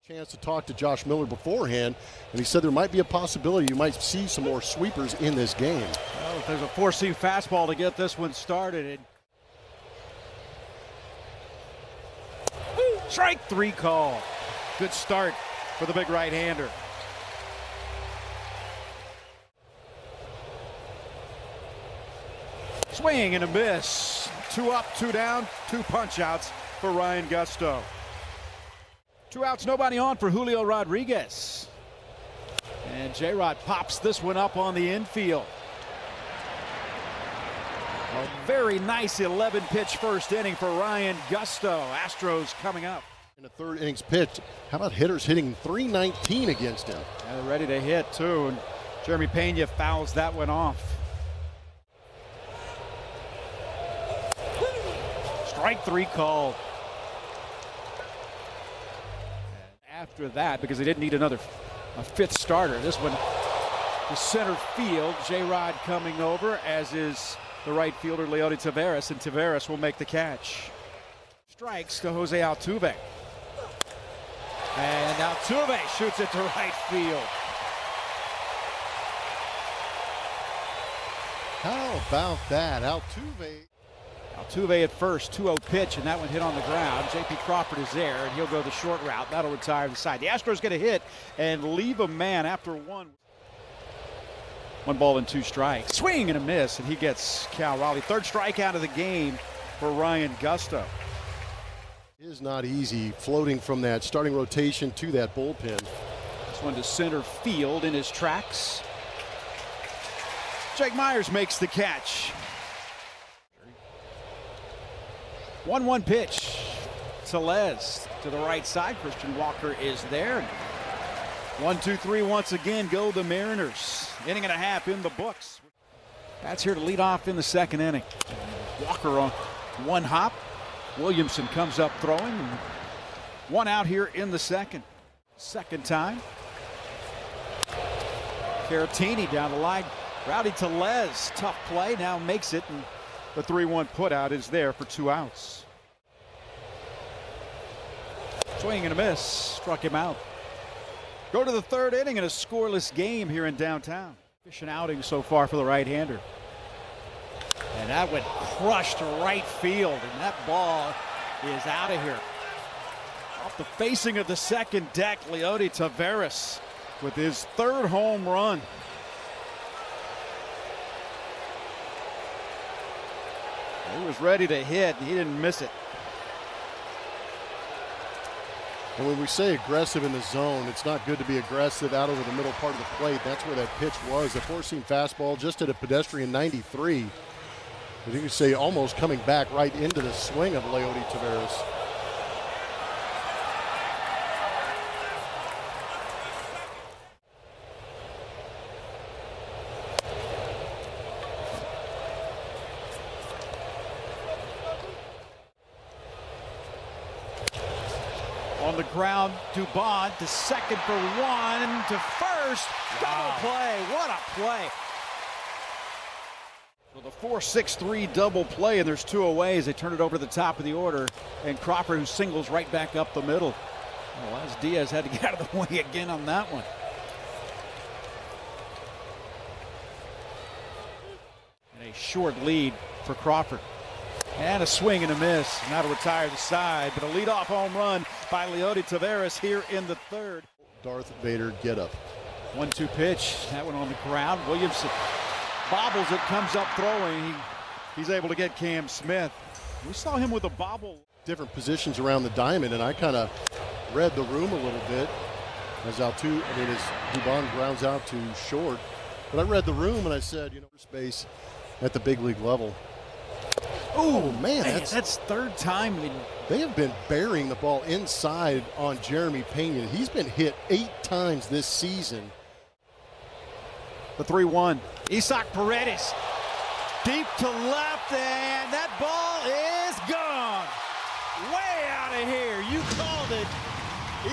Chance to talk to Josh Miller beforehand, and he said there might be a possibility you might see some more sweepers in this game. Well, if there's a four-seam fastball to get this one started. Strike three call. Good start for the big right-hander. Swing and a miss. 2 up, 2 down, 2 punch-outs for Ryan Gusto. 2 outs, nobody on for Julio Rodriguez. And J-Rod pops this one up on the infield. A very nice 11-pitch first inning for Ryan Gusto. Astros coming up. In the third innings pitch, how about hitters hitting .319 against him? And they're ready to hit, too. And Jeremy Pena fouls that one off. Strike three called. After that, because they didn't need a fifth starter, this one to center field. J-Rod coming over, as is the right fielder Leody Taveras, and Taveras will make the catch. Strikes to Jose Altuve. And Altuve shoots it to right field. How about that? Altuve at first, 2-0 pitch, and that one hit on the ground. J.P. Crawford is there, and he'll go the short route. That'll retire the side. The Astros get a hit and leave a man after one. 1 ball and 2 strikes. Swing and a miss, and he gets Cal Raleigh. 3rd strikeout of the game for Ryan Gusto. It is not easy floating from that starting rotation to that bullpen. This one to center field in his tracks. Jake Myers makes the catch. 1-1 pitch. Telez to the right side. Christian Walker is there. 1-2-3 once again go the Mariners. Inning and a half in the books. That's here to lead off in the 2nd inning. Walker on 1 hop. Williamson comes up throwing. 1 out here in the 2nd. 2nd time. Caratini down the line. Rowdy Telez, tough play, now makes it, and the 3-1 putout is there for 2 outs. Swing and a miss, struck him out. Go to the 3rd inning in a scoreless game here in downtown. Efficient outing so far for the right-hander. And that went crushed to right field, and that ball is out of here. Off the facing of the 2nd deck, Leody Taveras with his 3rd home run. He was ready to hit, and he didn't miss it. And when we say aggressive in the zone, it's not good to be aggressive out over the middle part of the plate. That's where that pitch was. The 4-seam fastball just at a pedestrian 93. But you could say almost coming back right into the swing of Leody Taveras. On the ground, Dubon to 2nd for 1, to 1st. Double play. What a play. So the 4-6-3 double play, and there's 2 away as they turn it over to the top of the order. And Crawford, who singles right back up the middle. Well, as Diaz had to get out of the way again on that one. And a short lead for Crawford. And a swing and a miss. And that'll retire the side. But a leadoff home run by Leody Taveras here in the 3rd. Darth Vader get up. 1-2 pitch. That one on the ground. Williamson bobbles it, comes up throwing. He's able to get Cam Smith. We saw him with a bobble. Different positions around the diamond, and I kind of read the room a little bit as Dubon grounds out to short. But I read the room and I said, space at the big league level. Oh, man, that's 3rd time. They have been burying the ball inside on Jeremy Pena. He's been hit 8 times this season. The 3-1. Isaac Paredes deep to left, and that ball is gone. Way out of here. You called it.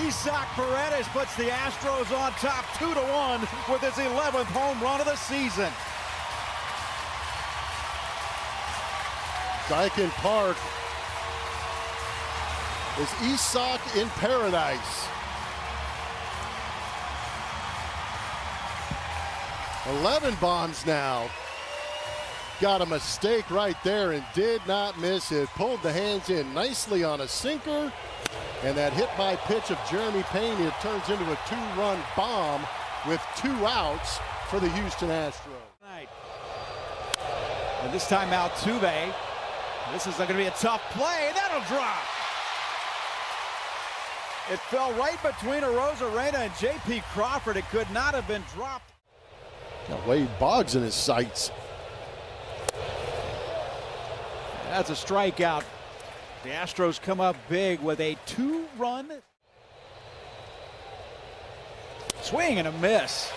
Isaac Paredes puts the Astros on top 2-1 with his 11th home run of the season. Daikin Park is Isak in paradise. 11 bombs now. Got a mistake right there and did not miss it. Pulled the hands in nicely on a sinker. And that hit by pitch of Jeremy Pena turns into a 2-run bomb with 2 outs for the Houston Astros. And this time Altuve. This is going to be a tough play. That'll drop. It fell right between Arozarena and J.P. Crawford. It could not have been dropped. Got Wade Boggs in his sights. That's a strikeout. The Astros come up big with a 2-run swing and a miss.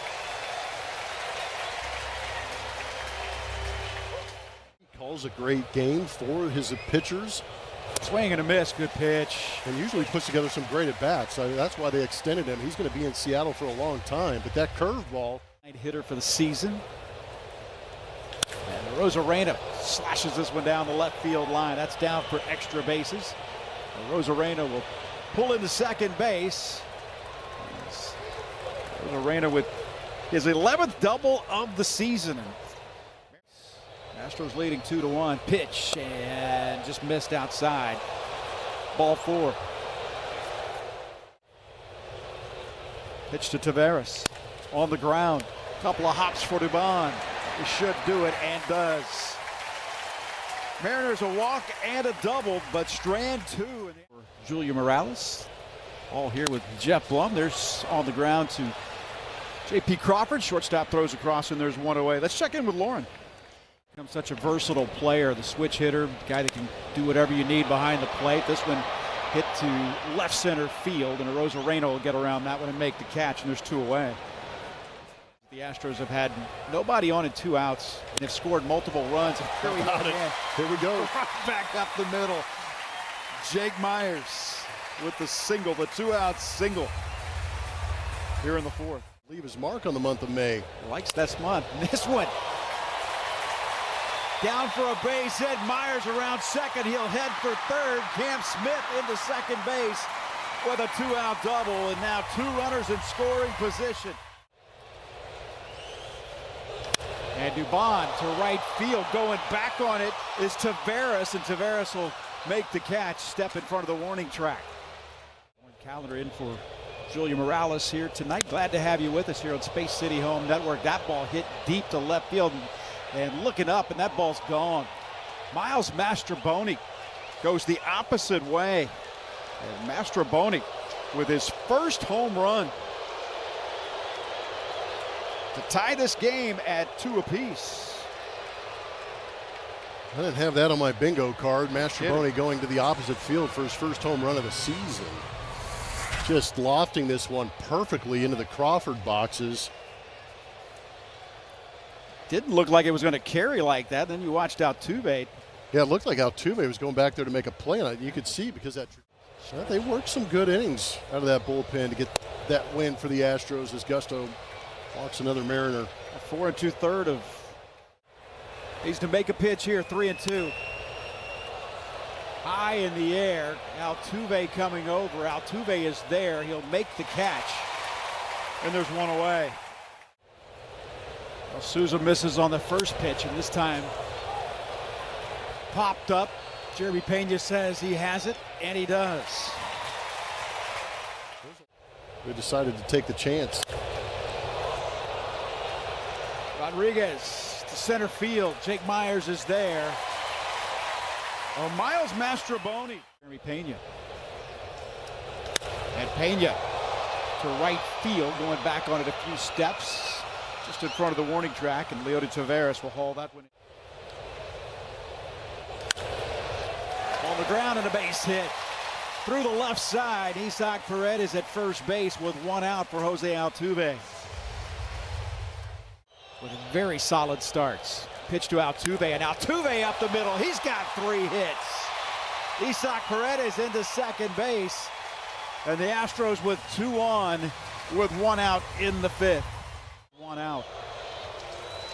He calls a great game for his pitchers. Swing and a miss, good pitch. And usually puts together some great at-bats. So that's why they extended him. He's going to be in Seattle for a long time. But that curveball. Hitter for the season. And Arozarena slashes this one down the left field line. That's down for extra bases. Arozarena will pull into second base. Arozarena with his 11th double of the season. Astros leading 2-1. Pitch and just missed outside. Ball 4. Pitch to Taveras. On the ground. Couple of hops for Dubon. He should do it and does. Mariners a walk and a double, but Strand 2. Julia Morales. All here with Jeff Blum. There's on the ground to J.P. Crawford. Shortstop throws across and there's one away. Let's check in with Lauren. Becomes such a versatile player, the switch hitter, the guy that can do whatever you need behind the plate. This one hit to left center field, and Arozarena will get around that one and make the catch, and there's 2 away. The Astros have had nobody on and 2 outs, and they've scored multiple runs. Here we go. Back up the middle. Jake Myers with the single, the 2-out single here in the 4th. Leave his mark on the month of May. Likes this month. This one. Down for a base hit. Myers around second. He'll head for third. Cam Smith into second base with a 2-out double, and now 2 runners in scoring position. And Dubon to right field. Going back on it is Taveras, and Taveras will make the catch, step in front of the warning track. Calendar in for Julia Morales here tonight. Glad to have you with us here on Space City Home Network. That ball hit deep to left field and looking up, and that ball's gone. Miles Mastrobuoni goes the opposite way. And Mastrobuoni with his first home run to tie this game at 2 apiece. I didn't have that on my bingo card. Mastrobuoni going to the opposite field for his first home run of the season. Just lofting this one perfectly into the Crawford boxes. Didn't look like it was going to carry like that. Then you watched Altuve. Yeah, it looked like Altuve was going back there to make a play on it. You could see because they worked some good innings out of that bullpen to get that win for the Astros as Gusto walks another Mariner. 4 2/3 of. Needs to make a pitch here. 3-2. High in the air. Altuve coming over. Altuve is there. He'll make the catch. And there's 1 away. Well, Souza misses on the first pitch, and this time popped up. Jeremy Pena says he has it, and he does. They decided to take the chance. Rodriguez to center field. Jake Myers is there. Oh, Miles Mastrobuoni. Jeremy Pena. And Pena to right field, going back on it a few steps. Just in front of the warning track, and Leody Taveras will haul that one in. On the ground and a base hit. Through the left side, Isaac Paredes at first base with 1 out for Jose Altuve. With very solid starts. Pitch to Altuve, and Altuve up the middle. He's got 3 hits. Isaac Paredes into second base, and the Astros with 2 on with 1 out in the 5th. 1 out.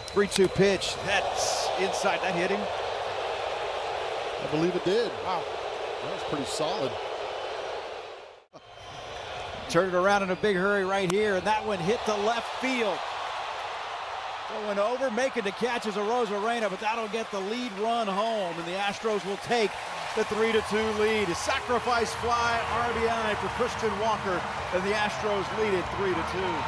3-2 pitch. That's inside. That hit him. I believe it did. Wow. That was pretty solid. Turned it around in a big hurry right here, and that one hit to left field. Going over, making the catch is a Rosarena, but that'll get the lead run home, and the Astros will take the 3-2 lead. A sacrifice fly RBI for Christian Walker, and the Astros lead it 3-2.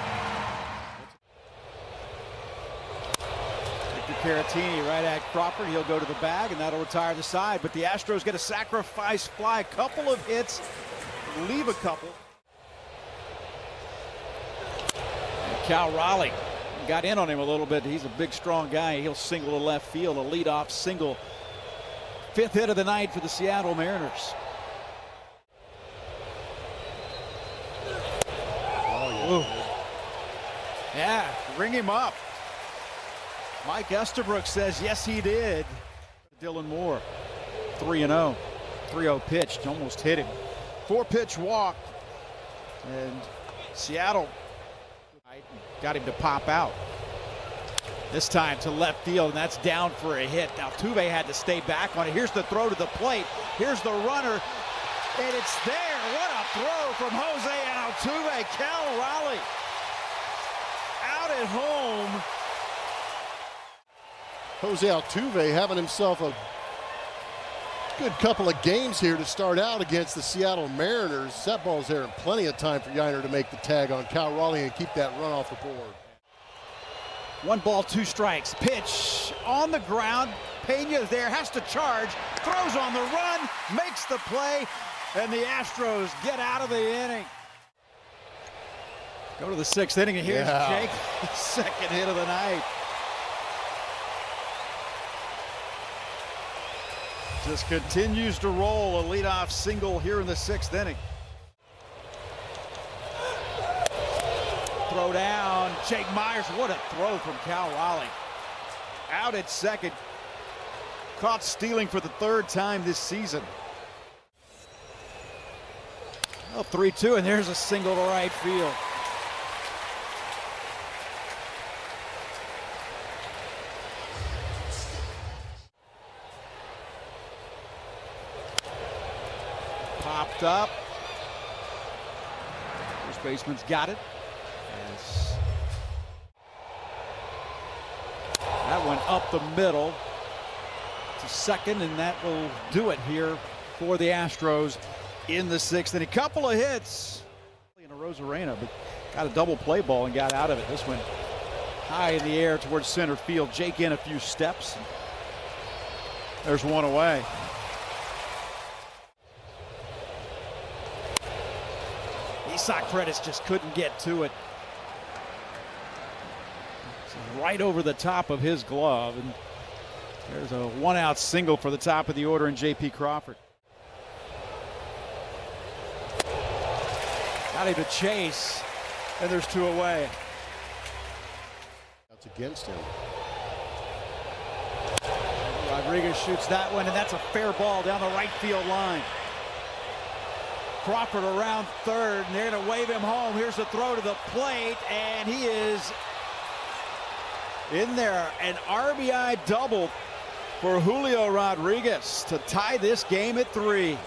Caratini right at Crawford. He'll go to the bag, and that'll retire the side. But the Astros get a sacrifice fly, couple of hits, leave a couple. And Cal Raleigh got in on him a little bit. He's a big, strong guy. He'll single to left field, a leadoff single. 5th hit of the night for the Seattle Mariners. Oh, yeah, ring him up. Mike Estabrook says yes, he did. Dylan Moore, 3-0. 3-0 pitched, almost hit him. 4-pitch walk, and Seattle got him to pop out. This time to left field, and that's down for a hit. Now Altuve had to stay back on it. Here's the throw to the plate. Here's the runner, and it's there. What a throw from Jose Altuve. Cal Raleigh out at home. Jose Altuve having himself a good couple of games here to start out against the Seattle Mariners. That ball's there in plenty of time for Yiner to make the tag on Cal Raleigh and keep that run off the board. 1 ball, 2 strikes. Pitch on the ground. Peña there, has to charge, throws on the run, makes the play, and the Astros get out of the inning. Go to the 6th inning, and here's Jake, second hit of the night. Just continues to roll, a leadoff single here in the 6th inning. Throw down, Jake Myers. What a throw from Cal Raleigh. Out at second. Caught stealing for the 3rd time this season. Well, 3-2, and there's a single to right field. Popped up. First baseman's got it. That went up the middle to second, and that will do it here for the Astros in the 6th. And a couple of hits in a Rosarena, but got a double play ball and got out of it. This went high in the air towards center field. Jake in a few steps. There's one away. Isak Fredis just couldn't get to it. Right over the top of his glove, and there's a 1-out single for the top of the order in J.P. Crawford. Got him to chase, and there's 2 away. That's against him. Rodriguez shoots that one, and that's a fair ball down the right field line. Crawford around third, and they're going to wave him home. Here's the throw to the plate, and he is in there. An RBI double for Julio Rodriguez to tie this game at 3.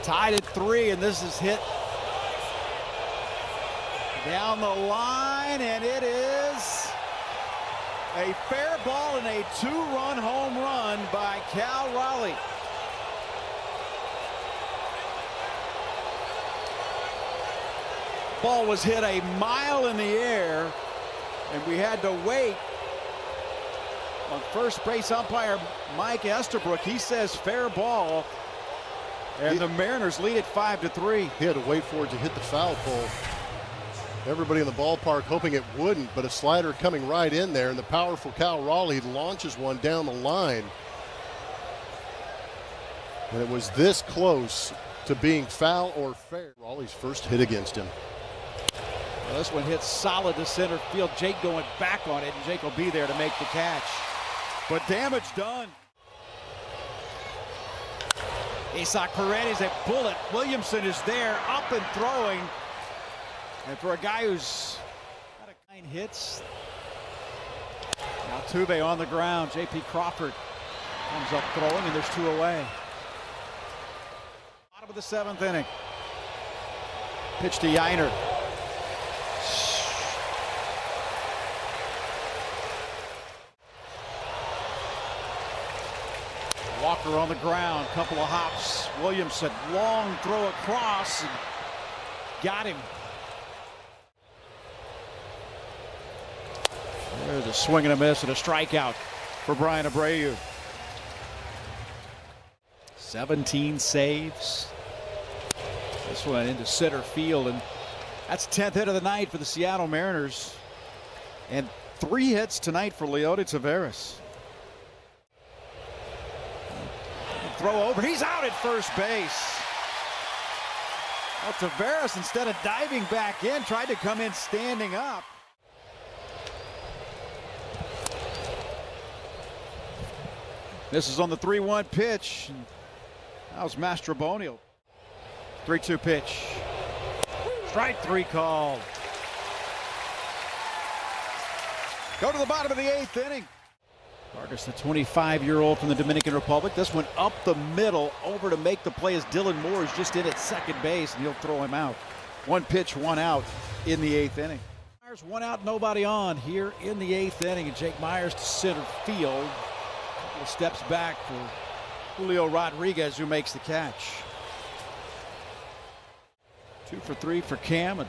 Tied at 3, and this is hit down the line, and it is a fair ball and a 2-run home run by Cal Raleigh. Ball was hit a mile in the air, and we had to wait on first base umpire Mike Estabrook. He says fair ball, and the Mariners lead it 5-3. He had to wait for it to hit the foul pole. Everybody in the ballpark hoping it wouldn't, but a slider coming right in there, and the powerful Cal Raleigh launches one down the line. And it was this close to being foul or fair. Raleigh's first hit against him. Well, this one hits solid to center field. Jake going back on it, and Jake will be there to make the catch. But damage done. Isak Paredes, a bullet. Williamson is there, up and throwing. And for a guy who's got 9 hits, Altuve on the ground. J.P. Crawford comes up throwing, and there's 2 away. Bottom of the 7th inning. Pitch to Yiner. Walker on the ground, couple of hops. Williamson, long throw across, and got him. There's a swing and a miss and a strikeout for Brian Abreu. 17 saves. This one into center field, and that's 10th hit of the night for the Seattle Mariners. And 3 hits tonight for Leody Taveras. Throw over, he's out at first base. Well, Taveras, instead of diving back in, tried to come in standing up. This is on the 3-1 pitch. That was Mastrobonio. 3-2 pitch. Strike 3 called. Go to the bottom of the 8th inning. Vargas, the 25-year-old from the Dominican Republic. This one up the middle, over to make the play as Dylan Moore is just in at second base, and he'll throw him out. 1 pitch, 1 out in the 8th inning. Myers, 1 out, nobody on here in the 8th inning, and Jake Myers to center field. Couple of steps back for Julio Rodriguez, who makes the catch. 2 for 3 for Cam, a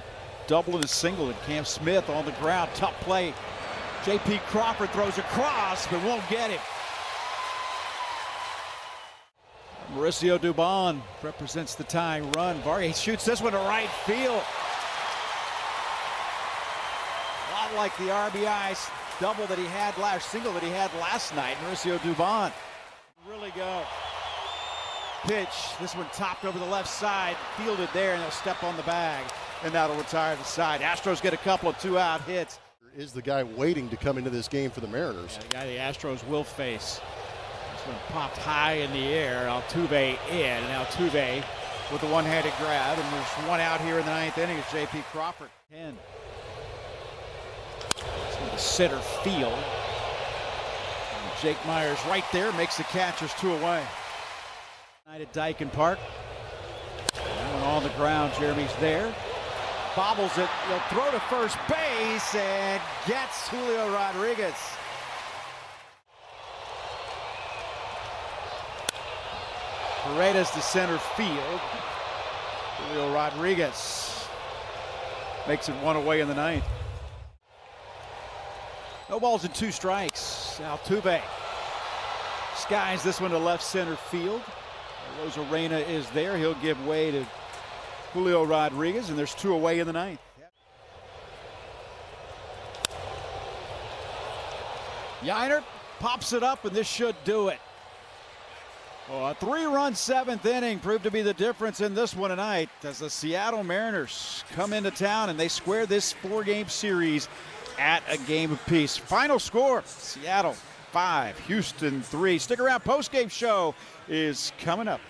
double and a single, and Cam Smith on the ground. Tough play. J.P. Crawford throws across, but won't get it. Mauricio Dubon represents the tying run. Vargas shoots this one to right field. A lot like the RBI double that he had single that he had last night. Mauricio Dubon. Really go. Pitch. This one topped over the left side, fielded there, and they'll step on the bag, and that'll retire the side. Astros get a couple of 2-out hits. Is the guy waiting to come into this game for the Mariners. Yeah, the guy the Astros will face. This one popped high in the air. Altuve in, and Altuve with the one-handed grab, and there's 1 out here in the 9th inning. It's J.P. Crawford. 10. This one to center field. And Jake Myers right there makes the catch. There's 2 away. Tonight at Dyken Park. That one on the ground. Jeremy's there. Bobbles it, he'll throw to first base and gets Julio Rodriguez. Paredes to center field. Julio Rodriguez makes it 1 away in the 9th. No balls and 2 strikes. Altuve skies this one to left center field. Rosarena is there. He'll give way to Julio Rodriguez, and there's 2 away in the 9th. Yiner pops it up, and this should do it. Well, a 3-run 7th inning proved to be the difference in this one tonight as the Seattle Mariners come into town and they square this 4-game series at a game apiece. Final score, Seattle 5, Houston 3. Stick around, post-game show is coming up.